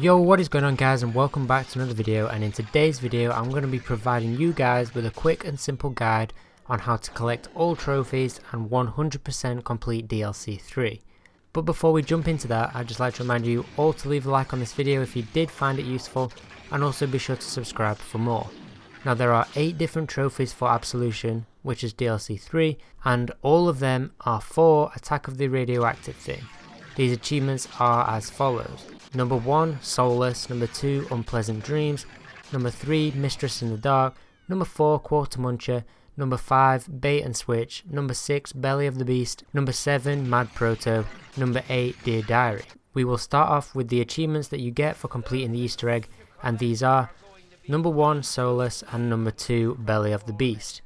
Yo, what is going on guys, and welcome back to another video. And in today's video I'm going to be providing you guys with a quick and simple guide on how to collect all trophies and 100% complete DLC 3. But before we jump into that, I'd just like to remind you all to leave a like on this video if you did find it useful, and also be sure to subscribe for more. Now there are 8 different trophies for Absolution, which is DLC 3, and all of them are for Attack of the Radioactive thing. These achievements are as follows: number 1, Soulless; number 2, Unpleasant Dreams; number 3, Mistress in the Dark; number 4, Quarter Muncher; number 5, Bait and Switch; number 6, Belly of the Beast; number 7, Mad Proto; number 8, Dear Diary. We will start off with the achievements that you get for completing the Easter egg, and these are number 1, Soulless, and number 2, Belly of the Beast.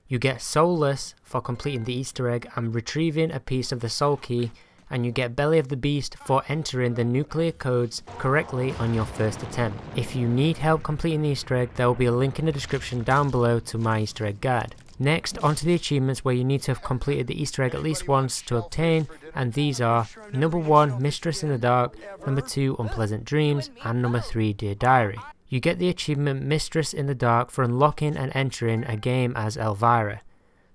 You get Soulless for completing the Easter egg and retrieving a piece of the soul key, and you get Belly of the Beast for entering the nuclear codes correctly on your first attempt. If you need help completing the Easter egg, there will be a link in the description down below to my Easter egg guide. Next, onto the achievements where you need to have completed the Easter egg at least once to obtain, and these are number 1, Mistress in the Dark; number 2, Unpleasant Dreams; and number 3, Dear Diary. You get the achievement Mistress in the Dark for unlocking and entering a game as Elvira.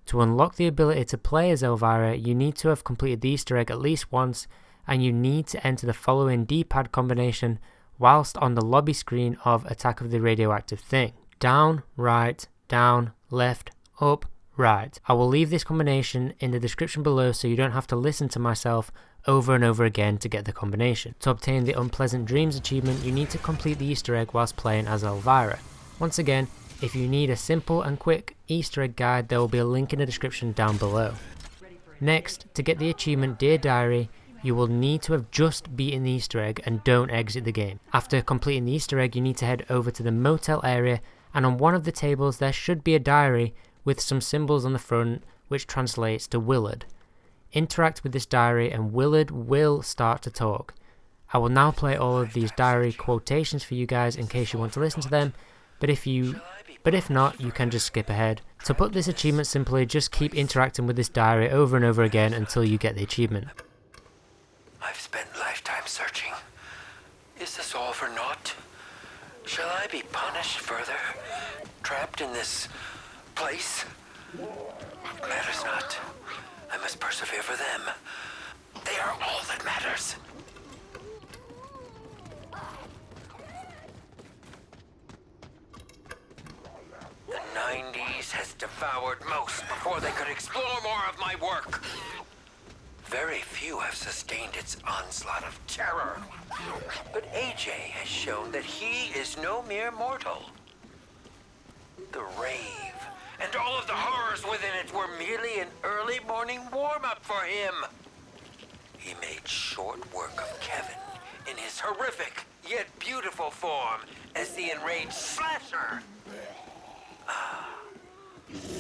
To unlock the ability to play as Elvira, you need to have completed the Easter egg at least once, and you need to enter the following D-pad combination whilst on the lobby screen of Attack of the Radioactive thing: down, right, down, left, up, right. I will leave this combination in the description below so you don't have to listen to myself over and over again to get the combination. To obtain the Unpleasant Dreams achievement, you need to complete the Easter egg whilst playing as Elvira. Once again, if you need a simple and quick Easter egg guide, there will be a link in the description down below. Next, to get the achievement Dear Diary, you will need to have just beaten the Easter egg and don't exit the game. After completing the Easter egg, you need to head over to the motel area, and on one of the tables there should be a diary with some symbols on the front which translates to Willard. Interact with this diary and Willard will start to talk. I will now play all of these diary quotations for you guys in case you want to listen to them, but if not, you can just skip ahead. To put this achievement simply, just keep interacting with this diary over and over again until you get the achievement. I've spent lifetime searching. Is this all for naught? Shall I be punished further? Trapped in this place? Matters not. I must persevere for them. They are all that matters. The 90s has devoured most before they could explore more of my work. Very few have sustained its onslaught of terror. But AJ has shown that he is no mere mortal. The rave and all of the horrors within it were merely an early morning warm-up for him. He made short work of Kevin in his horrific yet beautiful form as the enraged slasher.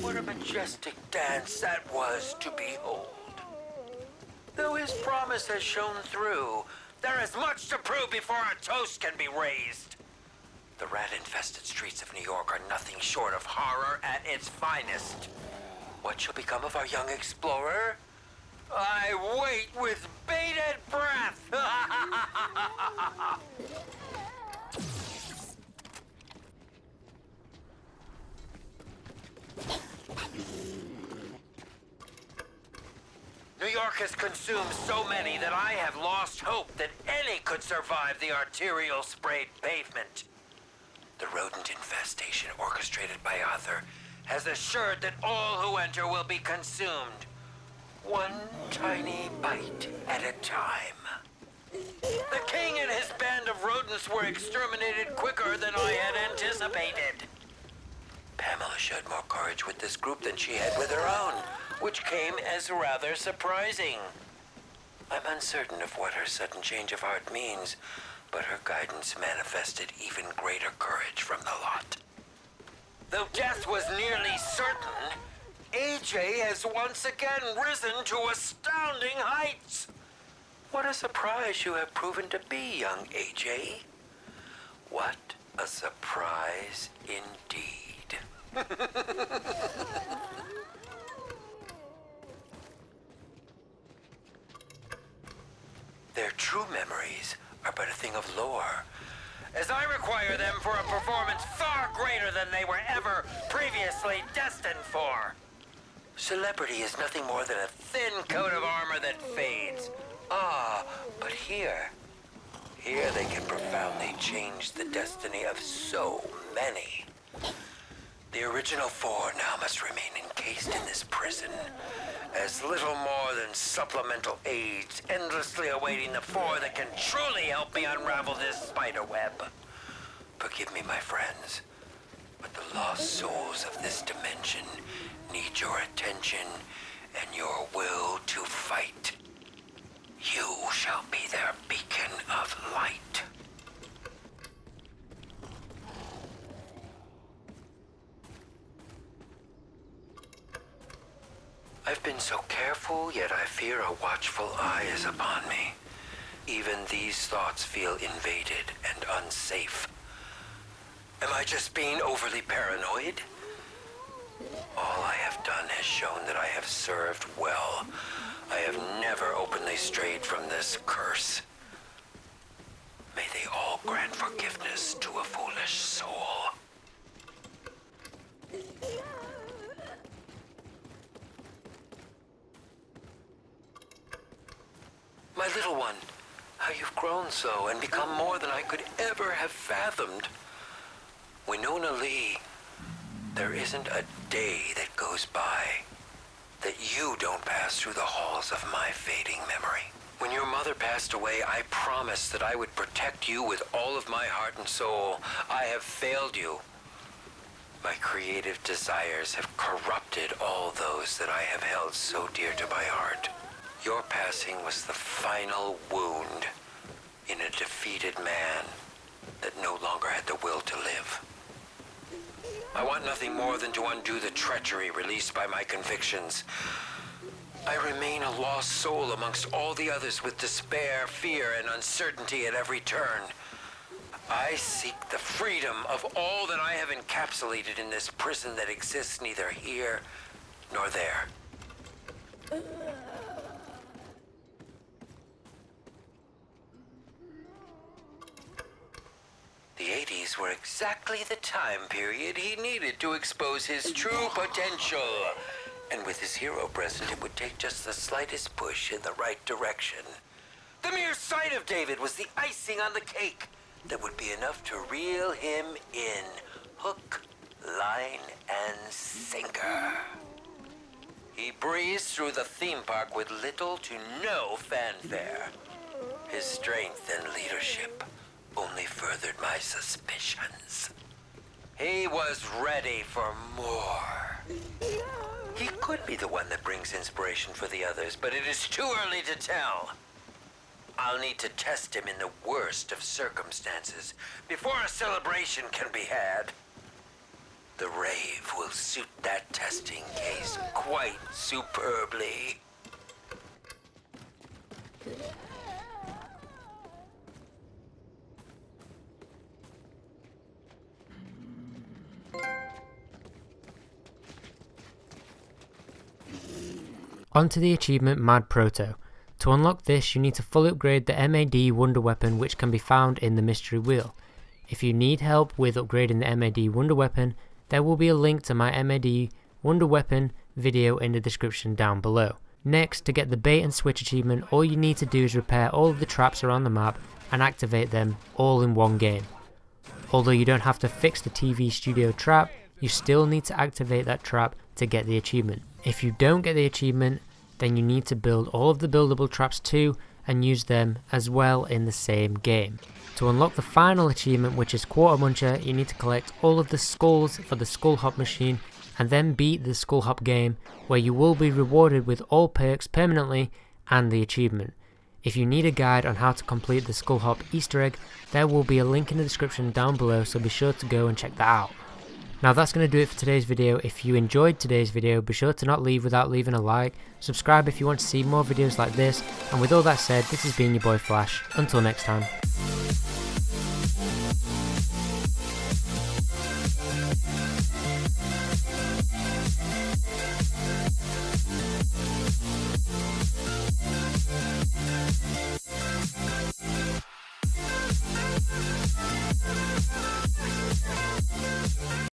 What a majestic dance that was to behold. Though his promise has shown through, there is much to prove before a toast can be raised. The rat-infested streets of New York are nothing short of horror at its finest. What shall become of our young explorer? I wait with bated breath! New York has consumed so many that I have lost hope that any could survive the arterial sprayed pavement. The rodent infestation orchestrated by Arthur has assured that all who enter will be consumed, one tiny bite at a time. The king and his band of rodents were exterminated quicker than I had anticipated. Pamela showed more courage with this group than she had with her own, which came as rather surprising. I'm uncertain of what her sudden change of heart means, but her guidance manifested even greater courage from the lot. Though death was nearly certain, AJ has once again risen to astounding heights. What a surprise you have proven to be, young AJ. What a surprise indeed. Their true memories are but a thing of lore, as I require them for a performance far greater than they were ever previously destined for. Celebrity is nothing more than a thin coat of armor that fades. But here they can profoundly change the destiny of so many. The original 4 now must remain encased in this prison, as little more than supplemental aids, endlessly awaiting the 4 that can truly help me unravel this spider web. Forgive me, my friends, but the lost souls of this dimension need your attention and your will to fight. You shall be their beacon of light. I've been so careful, yet I fear a watchful eye is upon me. Even these thoughts feel invaded and unsafe. Am I just being overly paranoid? All I have done has shown that I have served well. I have never openly strayed from this curse. May they all grant forgiveness to a foolish soul. My little one, how you've grown so and become more than I could ever have fathomed. Winona Lee, there isn't a day that goes by that you don't pass through the halls of my fading memory. When your mother passed away, I promised that I would protect you with all of my heart and soul. I have failed you. My creative desires have corrupted all those that I have held so dear to my heart. Your passing was the final wound in a defeated man that no longer had the will to live. I want nothing more than to undo the treachery released by my convictions. I remain a lost soul amongst all the others with despair, fear, and uncertainty at every turn. I seek the freedom of all that I have encapsulated in this prison that exists neither here nor there. The 80s were exactly the time period he needed to expose his true potential. And with his hero present, it would take just the slightest push in the right direction. The mere sight of David was the icing on the cake that would be enough to reel him in, hook, line, and sinker. He breezed through the theme park with little to no fanfare. His strength and leadership only furthered my suspicions. He was ready for more. He could be the one that brings inspiration for the others, but it is too early to tell. I'll need to test him in the worst of circumstances before a celebration can be had. The rave will suit that testing case quite superbly. Onto the achievement Mad Proto. To unlock this, you need to fully upgrade the MAD Wonder Weapon, which can be found in the mystery wheel. If you need help with upgrading the MAD Wonder Weapon, there will be a link to my MAD Wonder Weapon video in the description down below. Next, to get the bait and switch achievement, all you need to do is repair all of the traps around the map and activate them all in one game. Although you don't have to fix the TV studio trap, you still need to activate that trap to get the achievement. If you don't get the achievement, then you need to build all of the buildable traps too and use them as well in the same game. To unlock the final achievement, which is Quarter Muncher, you need to collect all of the skulls for the Skull Hop machine and then beat the Skull Hop game, where you will be rewarded with all perks permanently and the achievement. If you need a guide on how to complete the Skull Hop Easter egg, there will be a link in the description down below, so be sure to go and check that out. Now that's going to do it for today's video. If you enjoyed today's video, be sure to not leave without leaving a like, subscribe if you want to see more videos like this, and with all that said, this has been your boy Flaash. Until next time.